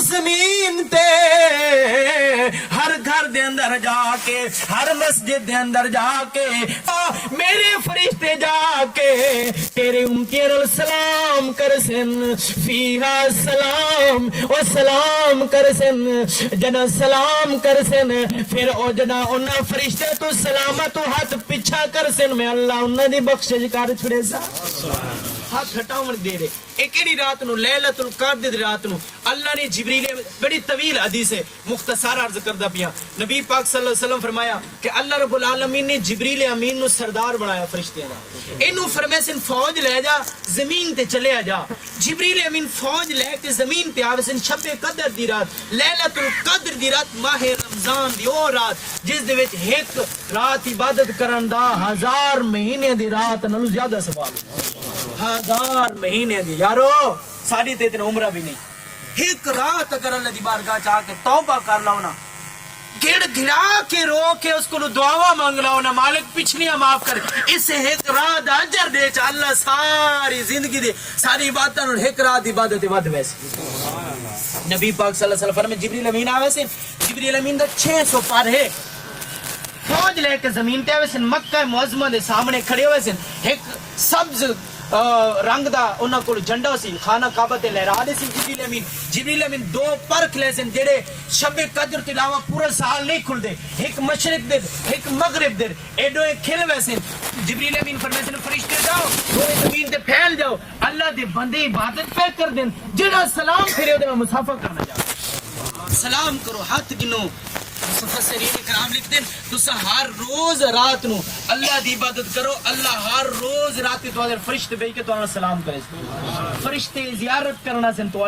زمین تے ہر گھر دے اندر جا کے ہر مسجد دے اندر جا کے میرے فرشتے جا کے تیرے امتیاں نال سلام کرسن فیہا سلام و سلام کرسن جنا سلام کرسن پھر او جنا انہاں فرشتے تو سلامت ہاتھ پیچھا کرسن میں اللہ انہاں دی بخشش کر چھڑے سا ہاتھ ہٹاون دے رہے ایک ایڑی رات نو لیلۃ القدر دی رات نو اللہ نے جبریل بڑی طویل حدیث ہے مختصر عرض کردا پیا نبی پاک صلی اللہ علیہ وسلم فرمایا کہ اللہ رب العالمین نے جبریل امین نو سردار بنایا فرشتیاں دا اینو فرمایا سن فوج لے جا زمین تے چلے جا جبریل امین فوج لے کے زمین تے آوے سن شب قدر دی رات لیلۃ القدر دی رات ماہ رمضان دی او رات جس دے وچ ایک رات عبادت کرن دا 1000 مہینے دی رات نالوں زیادہ ثواب 1000 مہینے دی یارو ساری تے اتنا عمرہ بھی نہیں ایک رات اگر اللہ دی بارگاہ چاہ کے توبہ کر لاؤ نا گڑ گڑا کے رو کے اس کو دعا مانگ لاؤ نا مالک پچھلیاں معاف کر اس ایک رات اجر دے چا اللہ ساری زندگی دے ساری عبادتاں نوں ایک رات عبادت ود ویسے نبی پاک صلی اللہ علیہ وسلم فرمائے جبریل امین آوے سے جبریل امین دا 600 پر ہے فوج لے کے زمین تے آوے سن مکہ معظمہ دے سامنے کھڑے ہوئے سن ایک سبز رنگ دا انہاں کول جھنڈا سی خانہ کعبہ تے لہرا دے سی جبریل امین 2 پرکھ لے سن جڑے شب قدر تے علاوہ پورا سال نہیں کھل دے ایک مشرق دے ایک مغرب دے ایڈو ایک کھل ویسے جبریل امین فرمائے سن فرشتے جاؤ پورے زمین تے پھیل جاؤ اللہ دے بندے عبادت پہ کر دین جڑا سلام پھرے اودے نال مصافحہ کرنا جاؤ سلام کرو ہاتھ گنو مفسرین کرام لکھتے ہیں تسا ہر روز رات نو اللہ دی عبادت کرو اللہ ہر روز رات تو فرشتے بھیج کے تو سلام کرے فرشتے زیارت کرنا سن تو